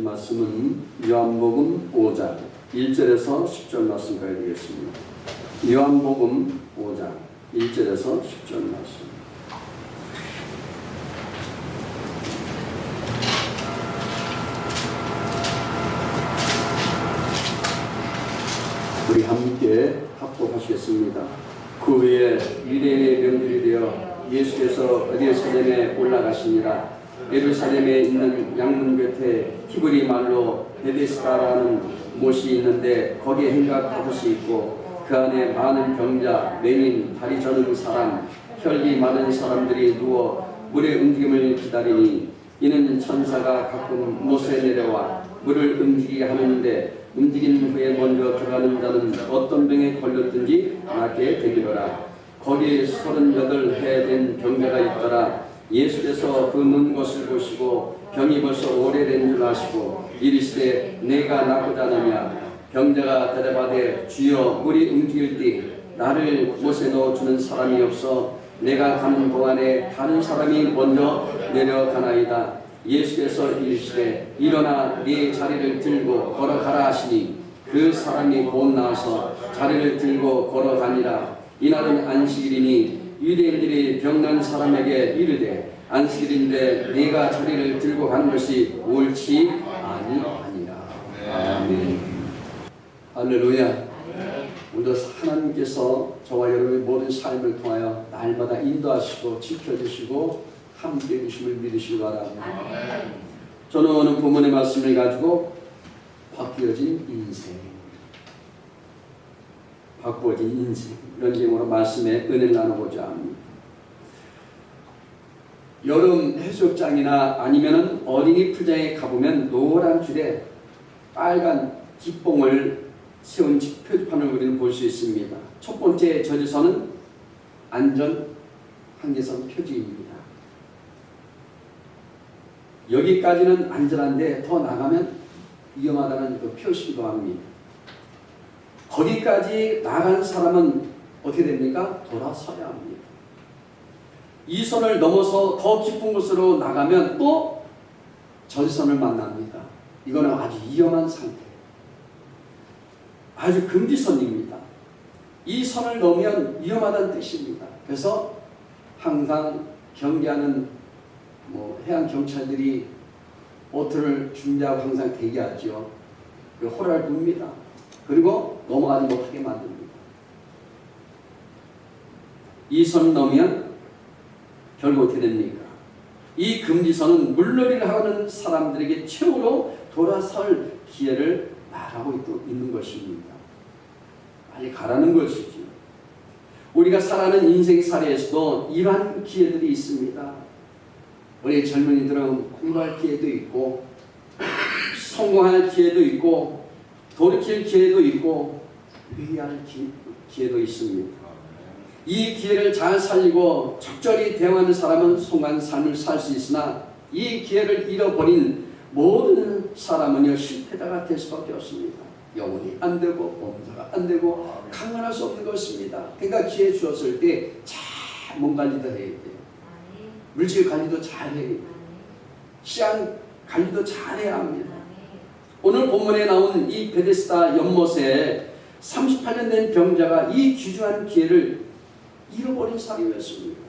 주신 말씀은 요한복음 5장 1절에서 10절 말씀 가야 되겠습니다. 요한복음 5장 1절에서 10절 말씀. 우리 함께 합독하시겠습니다. 그 후에 유대인의 명절이 되어 예수께서 예루살렘에 올라가시니라. 예루살렘에 있는 양문 곁에 히브리 말로 베데스다라는 못이 있는데 거기에 행각 5이 있고 그 안에 많은 병자, 맹인, 다리 저는 사람, 혈기 많은 사람들이 누워 물의 움직임을 기다리니 이는 천사가 가끔 못에 내려와 물을 움직이게 하는데 움직인 후에 먼저 들어가는 자는 어떤 병에 걸렸든지 낫게 되기로라. 거기에 38해 된 병자가 있더라. 예수께서 그 눈 것을 보시고 병이 벌써 오래된 줄 아시고 이르시되 내가 낫고자 하느냐. 병자가 대답하되 주여 물이 움직일 때 나를 못에 넣어주는 사람이 없어 내가 가는 동안에 다른 사람이 먼저 내려가나이다. 예수께서 이르시되 일어나 네 자리를 들고 걸어가라 하시니 그 사람이 곧 나와서 자리를 들고 걸어가니라. 이날은 안식일이니 유대인들이 병난 사람에게 이르되 안식일인데 네가 자리를 들고 가는 것이 옳지 아니하니라. 아멘. 할렐루야. 오늘 하나님께서 저와 여러분의 모든 삶을 통하여 날마다 인도하시고 지켜주시고 함께해 주심을 믿으시기 바랍니다. 저는 오늘 본문의 말씀을 가지고 바뀌어진 인생, 바꾸어진 인생 이런 제목으로 말씀의 은혜를 나누고자 합니다. 여름 해수욕장이나 아니면 어린이 풀장에 가보면 노란 줄에 빨간 깃봉을 세운 표지판을 우리는 볼 수 있습니다. 첫 번째 저지선은 안전 한계선 표지입니다. 여기까지는 안전한데 더 나가면 위험하다는 그 표시기도 합니다. 거기까지 나간 사람은 어떻게 됩니까? 돌아서야 합니다. 이 선을 넘어서 더 깊은 곳으로 나가면 또 저지선을 만납니다. 이거는 아주 위험한 상태, 아주 금지선입니다. 이 선을 넘으면 위험하다는 뜻입니다. 그래서 항상 경계하는 해양 경찰들이 보트를 준비하고 항상 대기하죠. 호랄 붑니다. 그리고 넘어가지 못하게 만듭니다. 이 선을 넘으면 결국 어떻게 됩니까? 이 금지선은 물놀이를 하는 사람들에게 최후로 돌아설 기회를 말하고 있는 것입니다. 빨리 가라는 것이죠. 우리가 살아가는 인생 사례에서도 이러한 기회들이 있습니다. 우리 젊은이들은 공부할 기회도 있고 성공할 기회도 있고 돌이킬 기회도 있고 회개할 기회도 있습니다. 이 기회를 잘 살리고 적절히 대응하는 사람은 성공한 삶을 살 수 있으나 이 기회를 잃어버린 모든 사람은요 실패자가 될 수밖에 없습니다. 영혼이 안 되고 범사가 안 되고 강건할 수 없는 것입니다. 그러니까 기회 주었을 때 잘 몸 관리도 해야 돼요. 물질 관리도 잘 해야 돼요. 시간 관리도 잘 해야 합니다. 오늘 본문에 나온 이 베데스다 연못에 38년 된 병자가 이 귀중한 기회를 잃어버린 사람이었습니다.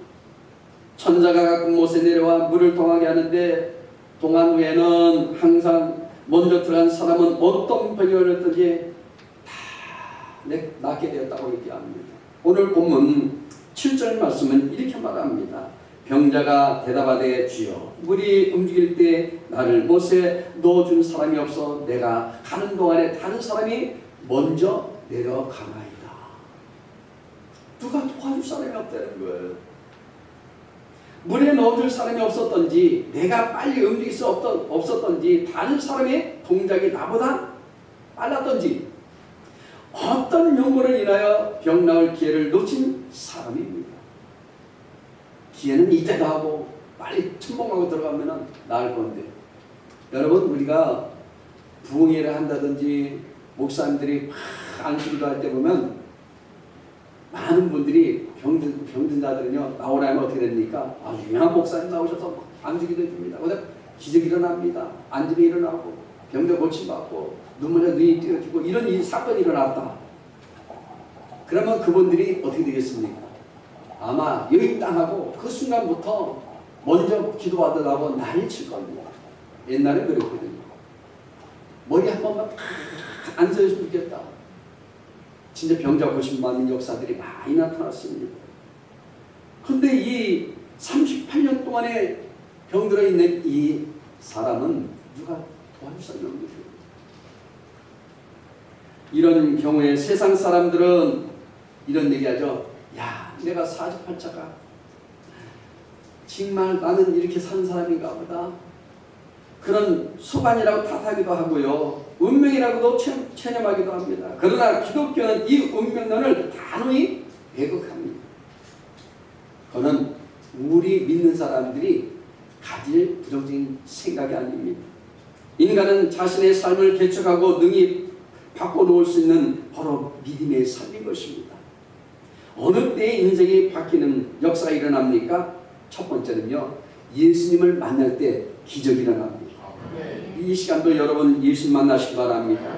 천사가 가끔 못에 내려와 물을 동하게 하는데 동한 후에는 항상 먼저 들어간 사람은 어떤 병이 걸렸든지 다 낫게 되었다고 얘기합니다. 오늘 본문 7절 말씀은 이렇게 말합니다. 병자가 대답하되 주여 물이 움직일 때 나를 못에 넣어준 사람이 없어 내가 가는 동안에 다른 사람이 먼저 내려가나이다. 누가 도와줄 사람이 없다는 거예요. 물에 넣어줄 사람이 없었던지 내가 빨리 움직일 수 없었던지 다른 사람의 동작이 나보다 빨랐던지 어떤 용무를 인하여 병 나을 기회를 놓친 사람입니다. 기회는 이때다 하고 빨리 첨벙하고 들어가면 나을 건데 여러분 우리가 부흥회를 한다든지 목사님들이 막 안수기도 할 때 보면 많은 분들이 병든 자들은요 나오라면 어떻게 됩니까? 아주 유명한 목사님 나오셔서 안수기도 해줍니다. 기적이 일어납니다. 안집이 일어나고 병자 고침받고 눈물에 눈이 띄어지고 이런 사건이 일어났다. 그러면 그분들이 어떻게 되겠습니까? 아마 여기 땅하고 그 순간부터 먼저 기도하더라고 난리 칠 겁니다. 옛날에 그랬거든요. 머리 한 번만 안 서였으면 좋겠다. 진짜 병자 고침받는 역사들이 많이 나타났습니다. 그런데 이 38년 동안에 병들어 있는 이 사람은 누가 도와줄 사람이 없는 거예요. 이런 경우에 세상 사람들은 이런 얘기하죠. 야, 내가 48자가 정말 나는 이렇게 산 사람인가 보다. 그런 수반이라고 탓하기도 하고요. 운명이라고도 체념하기도 합니다. 그러나 기독교는 이 운명론을 단호히 배격합니다. 그는 우리 믿는 사람들이 가질 부정적인 생각이 아닙니다. 인간은 자신의 삶을 개척하고 능히 바꿔놓을 수 있는 바로 믿음의 삶인 것입니다. 어느 때에 인생이 바뀌는 역사가 일어납니까? 첫 번째는요, 예수님을 만날 때 기적이 일어납니다. 이 시간도 여러분 예수님 만나시기 바랍니다.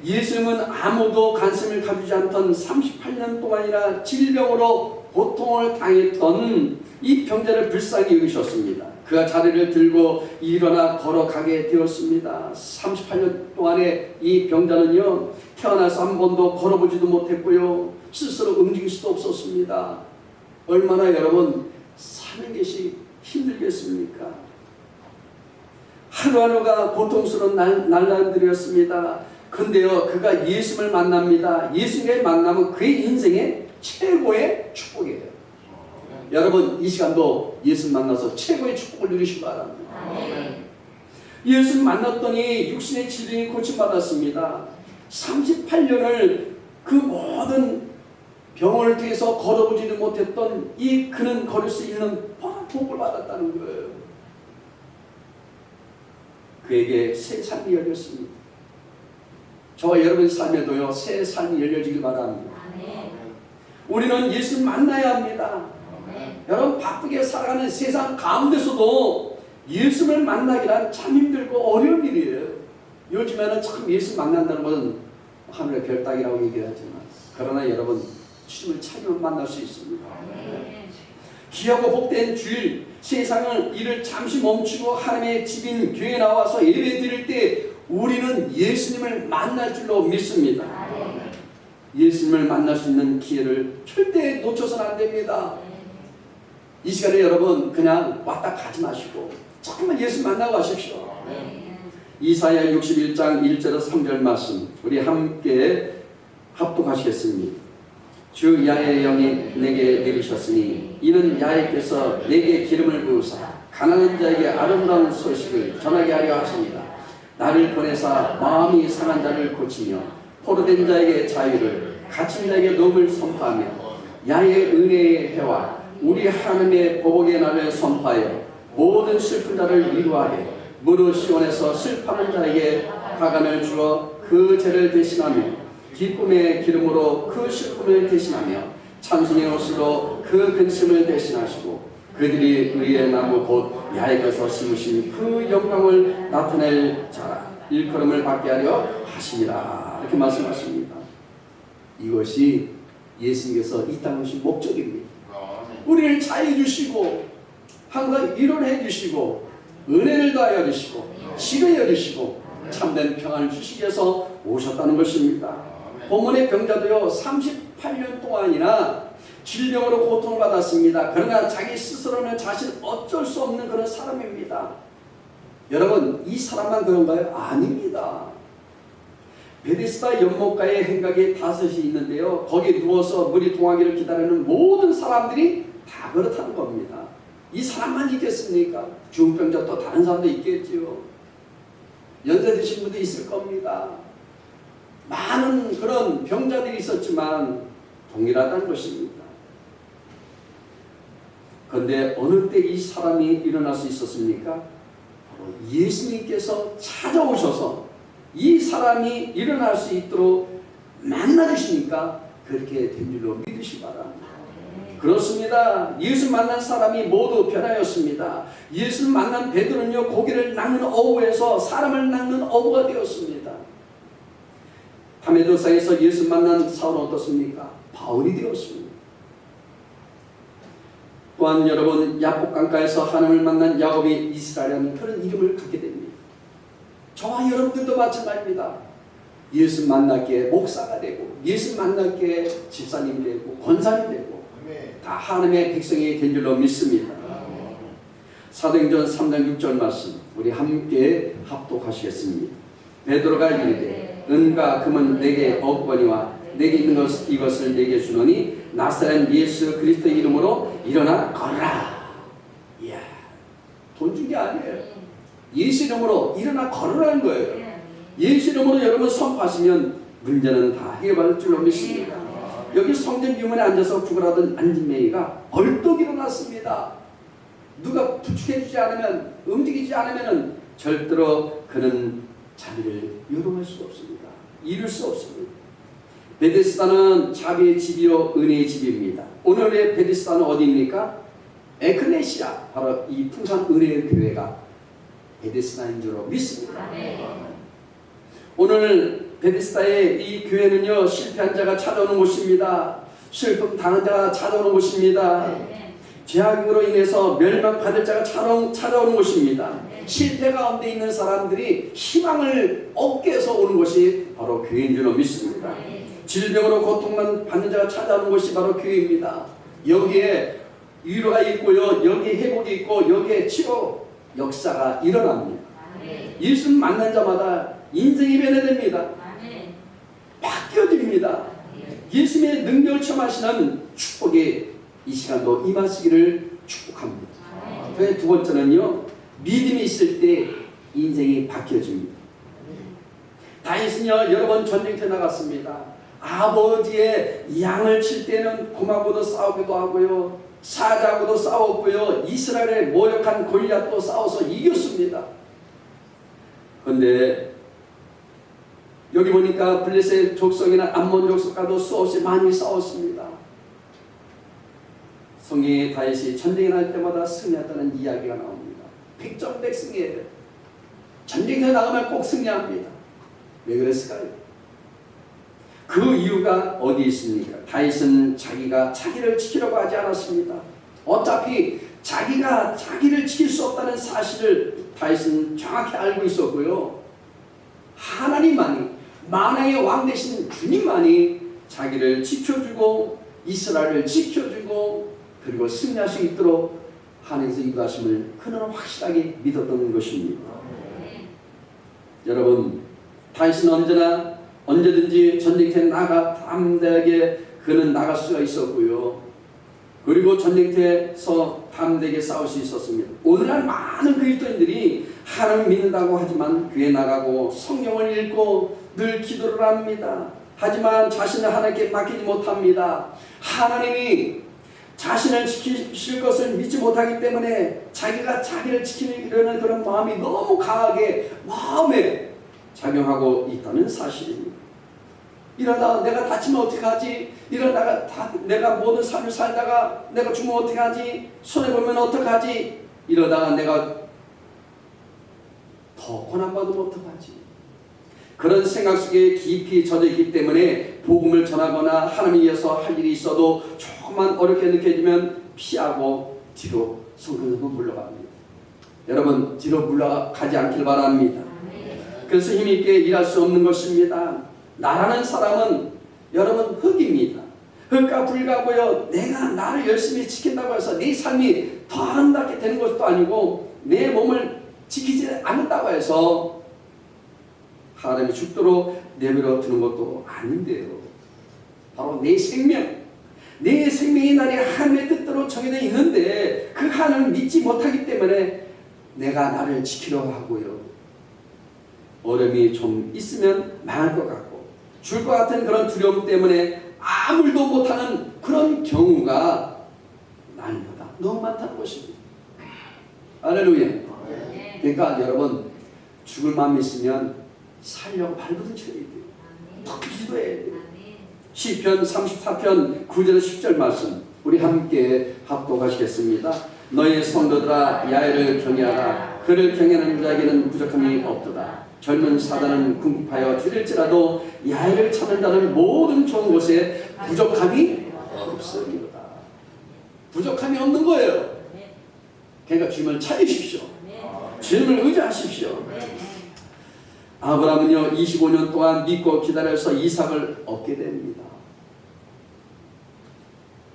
예수님은 아무도 관심을 가지지 않던 38년 동안이나 질병으로 고통을 당했던 이 병자를 불쌍히 여기셨습니다. 그가 자리를 들고 일어나 걸어가게 되었습니다. 38년 동안에 이 병자는요, 태어나서 한 번도 걸어보지도 못했고요, 스스로 움직일 수도 없었습니다. 얼마나 여러분 사는 것이 힘들겠습니까? 하루하루가 고통스러운 날들이었습니다. 근데요, 그가 예수님을 만납니다. 예수님을 만나면 그의 인생의 최고의 축복이에요. 여러분 이 시간도 예수 만나서 최고의 축복을 누리시기 바랍니다. 예수 만났더니 육신의 질병이 고침받았습니다. 38년을 그 모든 병을 통해서 걸어보지도 못했던 이 그는 걸을 수 있는 복을 받았다는 거예요. 그에게 새 삶이 열렸습니다. 저와 여러분의 삶에도요, 새 삶이 열려지길 바랍니다. 우리는 예수 만나야 합니다. 여러분 바쁘게 살아가는 세상 가운데서도 예수를 만나기란 참 힘들고 어려운 일이에요. 요즘에는 참 예수 만난다는 것은 하늘의 별 따기라고 얘기하지만, 그러나 여러분 주님을 찾으면 만날 수 있습니다. 귀하고 복된 주일, 세상을 일을 잠시 멈추고 하나님의 집인 교회에 나와서 예배 드릴 때 우리는 예수님을 만날 줄로 믿습니다. 예수님을 만날 수 있는 기회를 절대 놓쳐서는 안 됩니다. 이 시간에 여러분 그냥 왔다 가지 마시고 잠깐만 예수 만나고 가십시오. 이사야 61장 1절에서 3절 말씀 우리 함께 합독하시겠습니다. 주 야훼의 영이 내게 내리셨으니 이는 야훼께서 내게 기름을 부으사 가난한 자에게 아름다운 소식을 전하게 하려 하십니다. 나를 보내사 마음이 상한 자를 고치며 포로된 자에게 자유를, 갇힌 자에게 노임을 선포하며 야훼의 은혜의 해와 우리 하나님의 보복의 날을 선포하여 모든 슬픈 자를 위로하게, 무릇 시온에서 슬퍼하는 자에게 가관을 주어 그 죄를 대신하며 기쁨의 기름으로 그 슬픔을 대신하며 찬송의 옷으로 그 근심을 대신하시고 그들이 의의 나무 곧 야훼께서 심으신 그 영광을 나타낼 자라 일컬음을 받게 하려 하심이라. 이렇게 말씀하십니다. 이것이 예수님께서 이 땅에 오신 목적입니다. 우리를 자유해 주시고 항상 위로해 주시고 은혜를 더하여 주시고 지혜여 주시고 참된 평안을 주시기 위해서 오셨다는 것입니다. 본문의 병자도요 38년 동안이나 질병으로 고통을 받았습니다. 그러나 자기 스스로는 자신 어쩔 수 없는 그런 사람입니다. 여러분 이 사람만 그런가요? 아닙니다. 베데스다 연못가에 행각이 5이 있는데요, 거기에 누워서 물이 동하기를 기다리는 모든 사람들이 다 그렇다는 겁니다. 이 사람만 있겠습니까? 중병자 또 다른 사람도 있겠지요. 연세 드신 분도 있을 겁니다. 많은 그런 병자들이 있었지만 동일하다는 것입니다. 그런데 어느 때 이 사람이 일어날 수 있었습니까? 바로 예수님께서 찾아오셔서 이 사람이 일어날 수 있도록 만나주시니까 그렇게 된 줄로 믿으시기 바랍니다. 그렇습니다. 예수 만난 사람이 모두 변하였습니다. 예수 만난 베드로는요, 고기를 낚는 어부에서 사람을 낚는 어부가 되었습니다. 다메섹에서 예수 만난 사울은 어떻습니까? 바울이 되었습니다. 또한 여러분, 야복강가에서 하나님을 만난 야곱이 이스라엘이라는 그런 이름을 갖게 됩니다. 저와 여러분들도 마찬가지입니다. 예수 만났기에 목사가 되고, 예수 만났기에 집사님 되고, 권사님 되고, 다 하나님의 백성이 된 줄로 믿습니다. 사도행전 3장 6절 말씀 우리 함께 합독하시겠습니다. 베드로가 이르되 은과 금은 내게 없거니와 내게 있는 이것을 내게 주노니 나사렛 예수 그리스도의 이름으로 일어나 걸으라. 이야, 돈 준 게 아니에요. 예수 이름으로 일어나 걸으라는 거예요. 예수 이름으로 여러분 선포하시면 문제는 다 해결받을 줄로 믿습니다. 여기 성전 비문에 앉아서 구걸하던 안진매이가 얼떡 일어났습니다. 누가 부축해주지 않으면, 움직이지 않으면 절대로 그는 자리를 요동할 수 없습니다. 이룰 수 없습니다. 베데스다는 자비의 집이요 은혜의 집입니다. 오늘의 베데스다는 어디입니까? 에클레시아, 바로 이 풍산 은혜의 교회가 베데스다인 줄로 믿습니다. 오늘 베데스다의 이 교회는요, 실패한 자가 찾아오는 곳입니다. 슬픔 당한 자가 찾아오는 곳입니다. 죄악으로 인해서 멸망받을 자가 찾아오는 곳입니다. 실패 가운데 있는 사람들이 희망을 얻게 해서 오는 곳이 바로 교회인 줄로 믿습니다. 질병으로 고통만 받는 자가 찾아오는 곳이 바로 교회입니다. 여기에 위로가 있고요, 여기에 회복이 있고, 여기에 치료 역사가 일어납니다. 예수 만난 자마다 인생이 변화됩니다. 바뀌어집니다. 예수님의 능력을 체험하시는 축복이 이 시간도 임하시기를 축복합니다. 그래서 두 번째는요, 믿음이 있을 때 인생이 바뀌어집니다. 다윗은요, 여러 번 전쟁터에 나갔습니다. 아버지의 양을 칠 때는 고마고도 싸우기도 하고요, 사자하고도 싸웠고요, 이스라엘의 모욕한 골리앗도 싸워서 이겼습니다. 그런데 여기 보니까 블레셋 족속이나 암몬 족속과도 수없이 많이 싸웠습니다. 성경에 다윗이 전쟁에 날 때마다 승리했다는 이야기가 나옵니다. 백전백승이에요. 전쟁에 나가면 꼭 승리합니다. 왜 그랬을까요? 그 이유가 어디에 있습니까? 다윗은 자기가 자기를 지키려고 하지 않았습니다. 어차피 자기가 자기를 지킬 수 없다는 사실을 다윗은 정확히 알고 있었고요, 하나님만이, 만왕의 왕 되신 주님만이 자기를 지켜주고 이스라엘을 지켜주고 그리고 승리할 수 있도록 하나님께서 인도하심을 그는 확실하게 믿었던 것입니다. 여러분, 다윗은 언제든지 전쟁터에 나가 담대하게 그는 나갈 수가 있었고요, 그리고 전쟁터에서 담대하게 싸울 수 있었습니다. 오늘날 많은 그리스도인들이 하나님 믿는다고 하지만 교회 나가고 성경을 읽고 늘 기도를 합니다. 하지만 자신을 하나님께 맡기지 못합니다. 하나님이 자신을 지키실 것을 믿지 못하기 때문에 자기가 자기를 지키려는 그런 마음이 너무 강하게 마음에 작용하고 있다는 사실입니다. 이러다가 내가 다치면 어떡하지? 이러다가 내가 모든 삶을 살다가 내가 죽으면 어떡하지? 손해보면 어떡하지? 이러다가 내가 더 고난받으면 어떡하지? 그런 생각 속에 깊이 젖어 있기 때문에 복음을 전하거나 하나님에 의해서 할 일이 있어도 조금만 어렵게 느껴지면 피하고 뒤로 성근성근 물러갑니다. 여러분, 뒤로 물러가지 않길 바랍니다. 그래서 힘있게 일할 수 없는 것입니다. 나라는 사람은 여러분 흙입니다. 흙과 불가고요, 내가 나를 열심히 지킨다고 해서 내 삶이 더 아름답게 되는 것도 아니고 내 몸을 지키지 않는다고 해서 하나님이 죽도록 내버려 두는 것도 아닌데요. 바로 내 생명의 날이 하나님의 뜻대로 정해져 있는데 그 하나님을 믿지 못하기 때문에 내가 나를 지키려고 하고요, 어려움이 좀 있으면 망할 것 같고 죽을 것 같은 그런 두려움 때문에 아무도 못하는 그런 경우가 날마다 너무 많다는 것입니다. 할렐루야. 그러니까 여러분, 죽을 마음 있으면 살려고 발버둥 쳐야 돼요. 더 기도해야 돼요. 시편 34편 9절 10절 말씀 우리 함께 합독하시겠습니다. 너희 성도들아 야훼를 경외하라. 그를 경외하는 자에게는 부족함이 없도다. 젊은 사단은 궁핍하여 줄일지라도 야훼를 찾는 자는 모든 좋은 곳에 부족함이 없으리로다. 부족함이 없는 거예요. 그러니까 주님을 찾으십시오. 주님을 의지하십시오. 아브라함은요 25년 동안 믿고 기다려서 이삭을 얻게 됩니다.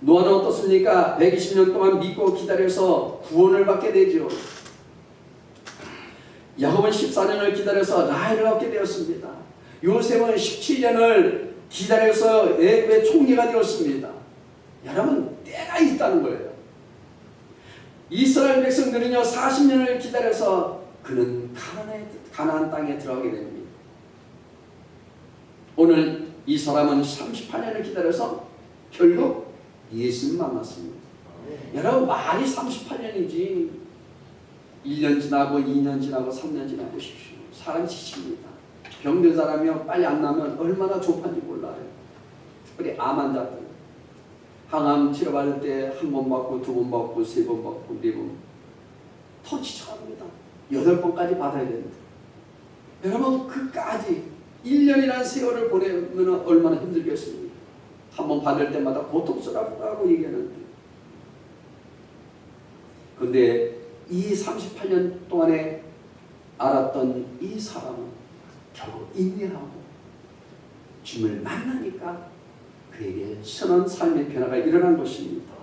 노아는 어떻습니까? 120년 동안 믿고 기다려서 구원을 받게 되죠. 야곱은 14년을 기다려서 라헬을 얻게 되었습니다. 요셉은 17년을 기다려서 애굽의 총리가 되었습니다. 여러분 때가 있다는 거예요. 이스라엘 백성들은요 40년을 기다려서 그는 가나안 땅에 들어가게 됩니다. 오늘 이 사람은 38년을 기다려서 결국 예수님 만났습니다. 여러분 말이 38년이지 1년 지나고 2년 지나고 3년 지나고 싶죠. 사람 지칩니다. 병든 사람이요 빨리 안 나면 얼마나 좁은지 몰라요. 특별히 암 환자들 항암 치료받을 때 한 번 받고 두 번 받고 세 번 받고 네 번 더 지쳐갑니다. 8번까지 받아야 됩니다. 여러분 그까지 1년이라는 세월을 보내면 얼마나 힘들겠습니까? 한 번 받을 때마다 고통스럽다고 얘기하는데 근데 이 38년 동안에 알았던 이 사람은 결국 인내하고 주님을 만나니까 그에게 선한 삶의 변화가 일어난 것입니다.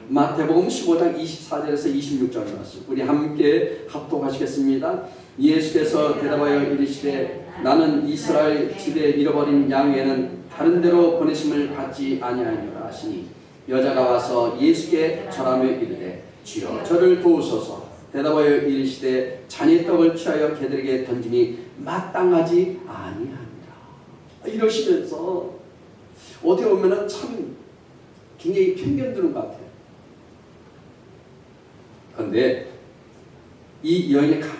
마태복음 15장 24절에서 26절 말씀 우리 함께 합독하시겠습니다. 예수께서 대답하여 이르시되 나는 이스라엘 집에 잃어버린 양 외에는 다른 데로 보내심을 받지 아니하니라 하시니 여자가 와서 예수께 절하며 이르되 주여 저를 도우소서. 대답하여 이르시되 자네 떡을 취하여 개들에게 던짐이 마땅하지 아니하니라. 이러시면서 어떻게 보면 참 굉장히 편견 드는 것 같아요. 그런데 이 여인의 가만히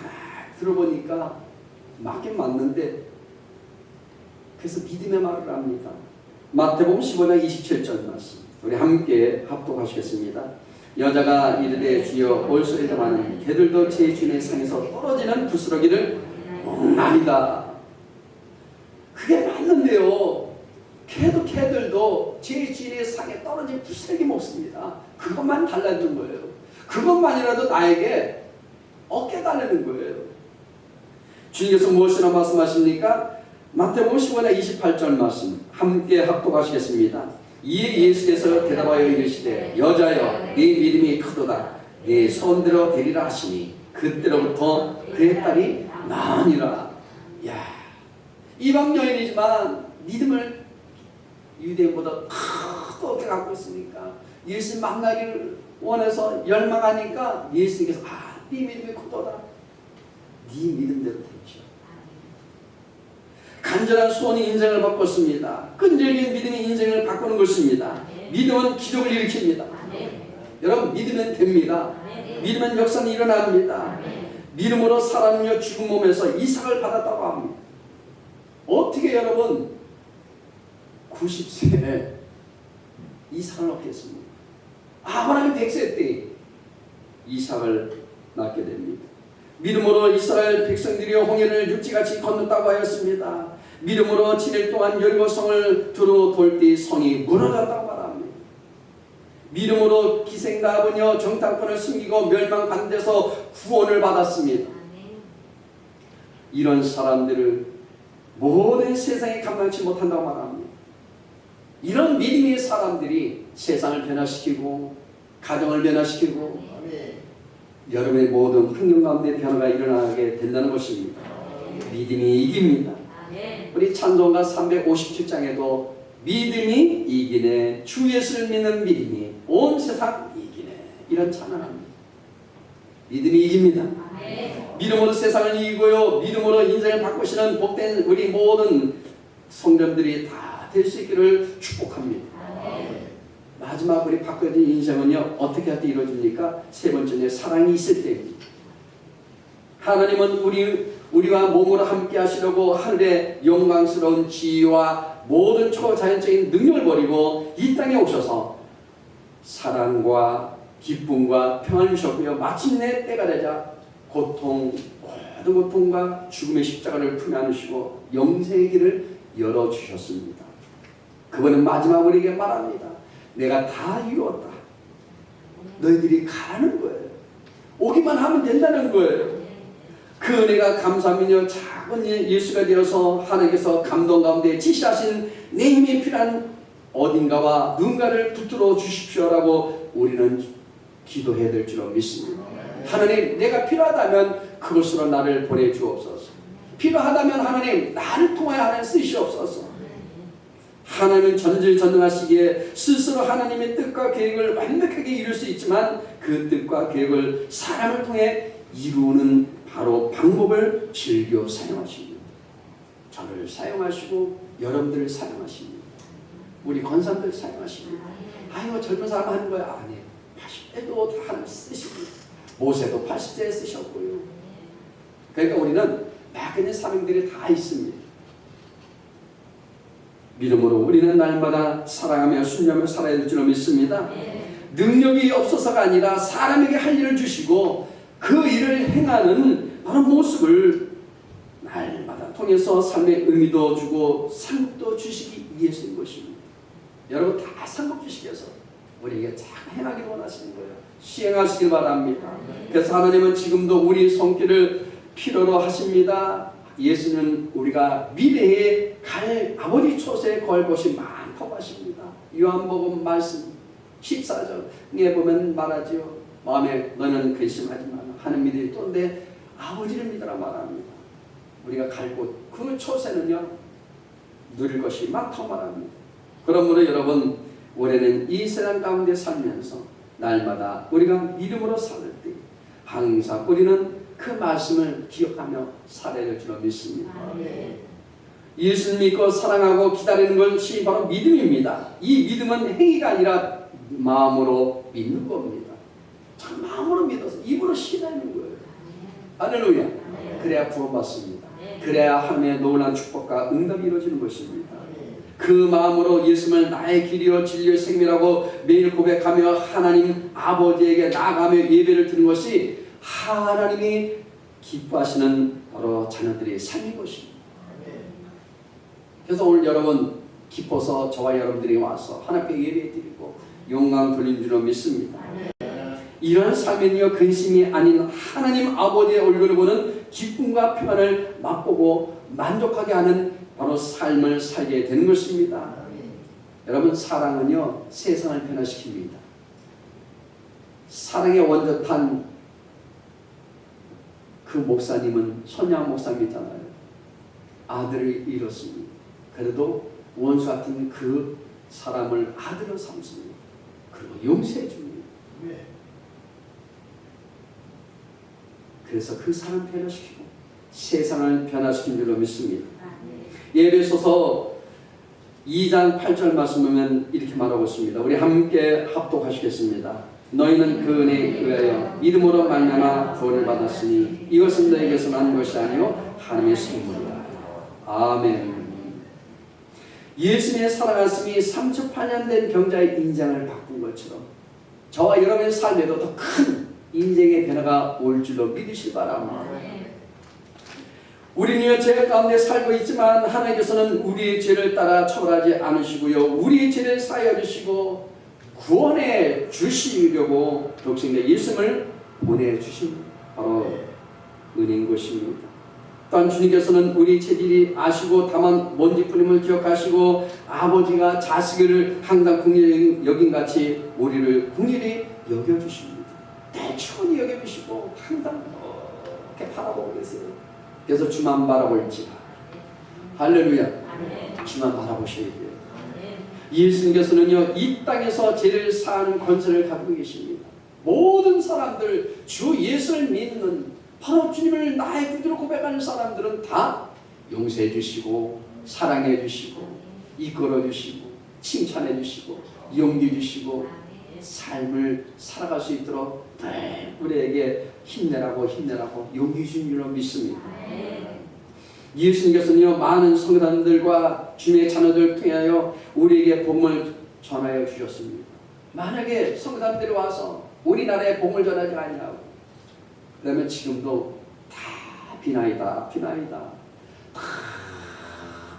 들어보니까 맞긴 맞는데 그래서 믿음의 말을 합니다. 마태복음 15장 27절 말씀 우리 함께 합독하시겠습니다. 여자가 이르되 주여 올소리다마는 개들도 제 주인의 상에서 떨어지는 부스러기를 먹나이다. 그게 맞는데요. 개들도 제 주인의 상에 떨어진 부스러기 먹습니다. 그것만 달라진 거예요. 그것만이라도 나에게 얻게 달라는 거예요. 주님께서 무엇이나 말씀하십니까? 마태복음 15장 28절 말씀 함께 합독하시겠습니다. 이에 예수께서 대답하여 이르시되 여자여 네 믿음이 크도다. 네 소원대로 되리라 하시니 그때로부터 그의 딸이 나으니라. 야, 이방 여인이지만 믿음을 유대인보다 크게 갖고 있으니까 예수 만나기를 원해서 열망하니까 예수님께서 네 믿음이 크도다. 네 믿음대로 되죠. 간절한 소원이 인생을 바꿨습니다. 끈질긴 믿음이 인생을 바꾸는 것입니다. 믿음은 기적을 일으킵니다. 여러분 믿으면 됩니다. 믿으면 역사는 일어납니다. 믿음으로 사람이여 죽은 몸에서 이삭을 받았다고 합니다. 어떻게 여러분 90세에 이삭을 얻겠습니까? 아브라함이 100세 때 이삭을 낳게 됩니다. 믿음으로 이스라엘 백성들이 홍해를 육지같이 건넜다고 하였습니다. 믿음으로 7일 동안 여리고성을 두루 돌 때 성이 무너졌다고 말합니다. 믿음으로 기생나합은요 정탐꾼을 숨기고 멸망받는 데서 구원을 받았습니다. 이런 사람들을 모든 세상에 감당치 못한다고 말합니다. 이런 믿음의 사람들이 세상을 변화시키고 가정을 변화시키고 여러분의 모든 환경 가운데 변화가 일어나게 된다는 것입니다. 믿음이 이깁니다. 우리 찬송가 357장에도 믿음이 이기네 주 예수를 믿는 믿음이 온 세상 이기네 이런 찬양합니다. 믿음이 이깁니다. 믿음으로 세상을 이기고요 믿음으로 인생을 바꾸시는 복된 우리 모든 성전들이 다 될 수 있기를 축복합니다. 마지막 우리 바꿔진 인생은요 어떻게 할 때 이루어집니까? 세 번째는 사랑이 있을 때입니다. 하나님은 우리와 몸으로 함께 하시려고 하늘의 영광스러운 지위와 모든 초자연적인 능력을 버리고 이 땅에 오셔서 사랑과 기쁨과 평안을 주셨고요. 마침내 때가 되자 고통, 모든 고통과 죽음의 십자가를 품에 안으시고 영생의 길을 열어주셨습니다. 그분은 마지막 우리에게 말합니다. 내가 다 이루었다. 너희들이 가라는 거예요. 오기만 하면 된다는 거예요. 그 은혜가 감사하면요, 작은 예수가 되어서 하나님께서 감동 가운데 지시하신 내 힘이 필요한 어딘가와 누군가를 붙들어 주십시오라고 우리는 기도해야 될 줄로 믿습니다. 하나님, 내가 필요하다면 그것으로 나를 보내주옵소서. 필요하다면 하나님, 나를 통하여 하나님 쓰시옵소서. 하나님은 전지전능하시기에 스스로 하나님의 뜻과 계획을 완벽하게 이룰 수 있지만 그 뜻과 계획을 사람을 통해 이루는 바로 방법을 즐겨 사용하십니다. 저를 사용하시고 여러분들을 사용하십니다. 우리 권사님들 사용하십니다. 아이고 젊은 사람 하는 거야. 아니, 80대도 다 하나님 쓰십니다. 모세도 80대에 쓰셨고요. 그러니까 우리는 맡겨진 사명들이 다 있습니다. 믿음으로 우리는 날마다 사랑하며 순종하며 살아야 될 줄로 믿습니다. 능력이 없어서가 아니라 사람에게 할 일을 주시고 그 일을 행하는 바로 모습을 날마다 통해서 삶의 의미도 주고 상급도 주시기 위해서인 것입니다. 여러분 다 상급 주시기 위해서 우리에게 잘 행하기를 원하시는 거예요. 시행하시길 바랍니다. 그래서 하나님은 지금도 우리 손길을 필요로 하십니다. 예수는 우리가 미래에 갈 아버지 초소에 거할 곳이 많다고 하십니다. 요한복음 말씀 14절에 보면 말하지요. 마음에 너는 근심하지 마라. 하는 믿음이 또인데 아버지를 믿으라 말합니다. 우리가 갈 곳 그 초세는요 누릴 것이 많다고 말합니다. 그러므로 여러분 올해는 이 세상 가운데 살면서 날마다 우리가 믿음으로 살 때 항상 우리는 그 말씀을 기억하며 살아야 될 줄로 믿습니다. 예수를 믿고 사랑하고 기다리는 것이 바로 믿음입니다. 이 믿음은 행위가 아니라 마음으로 믿는 겁니다. 참 마음으로 믿어서 입으로 신하는 거예요. 할렐루야. 그래야 구원받습니다. 그래야 하나님의 놀라운 축복과 응답이 이루어지는 것입니다. 그 마음으로 예수님을 나의 길이요 진리요 생명이라고 매일 고백하며 하나님 아버지에게 나아가며 예배를 드리는 것이 하나님이 기뻐하시는 바로 자녀들의 삶인 것입니다. 그래서 오늘 여러분 기뻐서 저와 여러분들이 와서 하나님께 예배 드리고 영광 돌린 줄로 믿습니다. 이런 삶은요 근심이 아닌 하나님 아버지의 얼굴을 보는 기쁨과 평안을 맛보고 만족하게 하는 바로 삶을 살게 되는 것입니다. 여러분 사랑은요 세상을 변화시킵니다. 사랑의 원조탄 그 목사님은 손양 목사님이잖아요. 아들을 잃었습니다. 그래도 원수 같은 그 사람을 아들로 삼습니다. 그리고 용서해 줍니다. 그래서 그 사람 변화시키고 세상을 변화시킨 줄로 믿습니다. 예배소서 2장 8절 말씀 보면 이렇게 말하고 있습니다. 우리 함께 합독하시겠습니다. 너희는 그 은혜에 의하여 믿음으로 말미암아 구원을 받았으니 이것은 너희에게서 난 것이 아니요 하나님의 선물이라. 아멘. 예수님의 살아갔음이 38년 된 병자의 인생을 바꾼 것처럼 저와 여러분의 삶에도 더 큰 인생의 변화가 올 줄로 믿으시기 바랍니다. 우리는 죄 가운데 살고 있지만 하나님께서는 우리의 죄를 따라 처벌하지 않으시고요 우리의 죄를 사하여 주시고 구원해 주시려고 독생자 예수님을 보내주신 바로 은혜인 것입니다. 또한 주님께서는 우리 체질이 아시고 다만 먼지뿐임을 기억하시고 아버지가 자식을 항상 긍휼히 여긴같이 우리를 긍휼히 여겨주십니다. 대충히 여겨주시고 항상 이렇게 바라보고 계세요. 그래서 주만 바라볼지라. 할렐루야. 주만 바라보셔야 돼요. 예수님께서는요 이 땅에서 죄를 사하는 권세를 가지고 계십니다. 모든 사람들 주 예수를 믿는 바로 주님을 나의 구주로 고백하는 사람들은 다 용서해 주시고 사랑해 주시고 이끌어 주시고 칭찬해 주시고 용기 주시고 삶을 살아갈 수 있도록 늘 우리에게 힘내라고 용기 주신 줄로 믿습니다. 예수님께서는요 많은 성도들과 주님의 자녀들을 통하여 우리에게 복음을 전하여 주셨습니다. 만약에 성사람들이 와서 우리나라에 복음을 전하지 아니하고 그러면 지금도 다 비나이다 다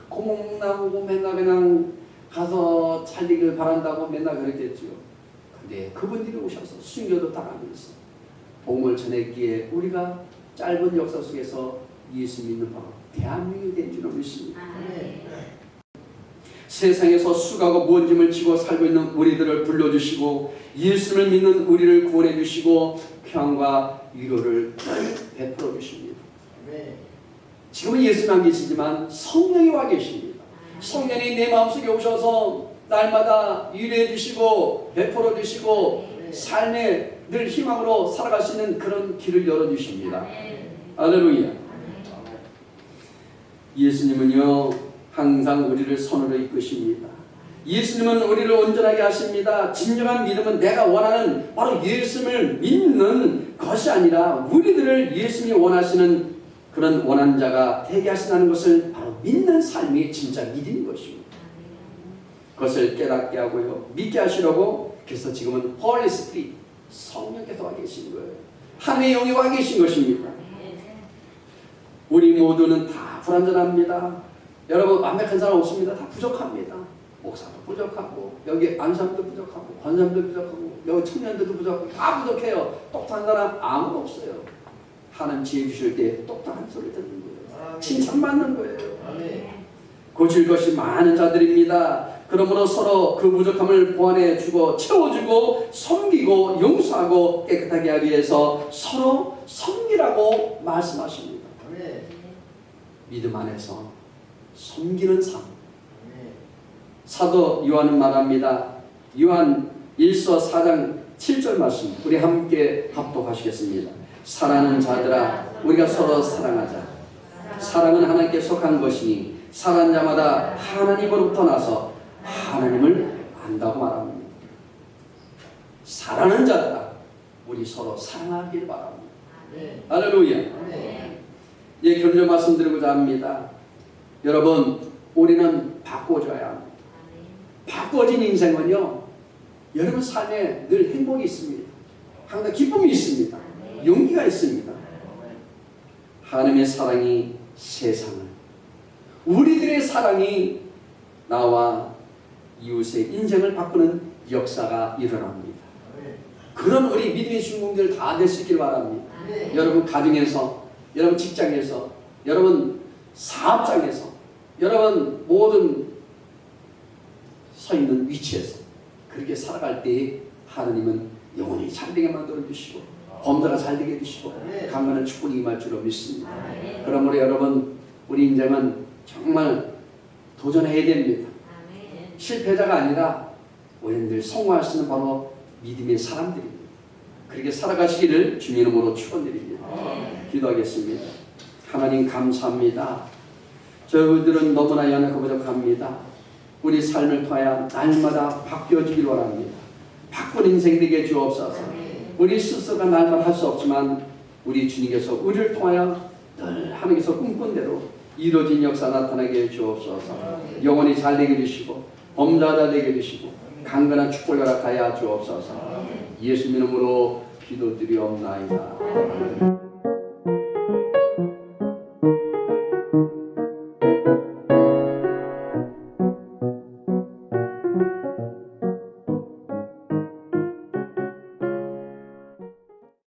고목나무고 맨날 그냥 가서 살리길 바란다고 맨날 그랬겠지요. 근데 그분들이 오셔서 순교도 당하면서 복음을 전했기에 우리가 짧은 역사 속에서 예수 믿는 바로 대한민국이 된 줄로 믿습니다. 세상에서 수고하고 무언짐을 지고 살고 있는 우리들을 불러주시고 예수를 믿는 우리를 구원해 주시고 평안과 위로를 베풀어 주십니다. 지금은 예수는 안 계시지만 성령이 와 계십니다. 성령이 내 마음속에 오셔서 날마다 위로해 주시고 베풀어 주시고 삶의 늘 희망으로 살아갈 수 있는 그런 길을 열어주십니다. 할렐루야. 예수님은요 항상 우리를 선으로 이끄십니다. 예수님은 우리를 온전하게 하십니다. 진정한 믿음은 내가 원하는 바로 예수님을 믿는 것이 아니라 우리들을 예수님이 원하시는 그런 원하는 자가 되게 하신다는 것을 바로 믿는 삶이 진짜 믿음인 것입니다. 그것을 깨닫게 하고요 믿게 하시려고 그래서 지금은 홀리 스피릿 성령께서 와 계신 거예요. 하나님의 영이 와 계신 것입니다. 우리 모두는 다 불완전합니다. 여러분 완벽한 사람 없습니다. 다 부족합니다. 목사도 부족하고 여기 안사람도 부족하고 권사람도 부족하고 여기 청년들도 부족하고 다 부족해요. 똑똑한 사람 아무도 없어요. 하나님 지혜 주실 때 똑똑한 소리 듣는 거예요. 칭찬받는 거예요. 고칠 것이 많은 자들입니다. 그러므로 서로 그 부족함을 보완해 주고 채워주고 섬기고 용서하고 깨끗하게 하기 위해서 서로 섬기라고 말씀하십니다. 믿음 안에서 섬기는 삶. 사도 요한은 말합니다. 요한 1서 4장 7절 말씀 우리 함께 합독하시겠습니다. 사랑하는 자들아 우리가 서로 사랑하자. 사랑은 하나님께 속한 것이니 사랑하는 자마다 하나님으로부터 나서 하나님을 안다고 말합니다. 사랑하는 자들아 우리 서로 사랑하길 바랍니다. 할렐루야. 예, 결론 말씀드리고자 합니다. 여러분 우리는 바꿔줘야 합니다. 바꿔진 인생은요 여러분 삶에 늘 행복이 있습니다. 항상 기쁨이 있습니다. 용기가 있습니다. 하나님의 사랑이 세상을 우리들의 사랑이 나와 이웃의 인생을 바꾸는 역사가 일어납니다. 그런 우리 믿음의 주인공들 다 될 수 있길 바랍니다. 여러분 가정에서 여러분 직장에서 여러분 사업장에서 여러분 모든 서 있는 위치에서 그렇게 살아갈 때 하나님은 영혼이 잘되게 만들어 주시고 범사가 잘되게 해주시고 강건한 축복이 임할 줄로 믿습니다. 그러므로 여러분 우리 인생은 정말 도전해야 됩니다. 실패자가 아니라 우리는 늘 성공할 수 있는 바로 믿음의 사람들입니다. 그렇게 살아가시기를 주님 이름으로 축원드립니다. 기도하겠습니다. 하나님 감사합니다. 저희들은 너무나 연약하고 부족합니다. 우리 삶을 통하여 날마다 바뀌어지길 원합니다. 바꾼 인생 되게 주옵소서. 우리 스스로가 날마다 할 수 없지만 우리 주님께서 우리를 통하여 늘 하나님께서 꿈꾼 대로 이루어진 역사 나타나게 해 주옵소서. 영혼이 잘되게 해주시고 범사자 되게 해주시고 강건한 축복을 허락하여 주옵소서. 예수 이름으로 기도드리옵나이다.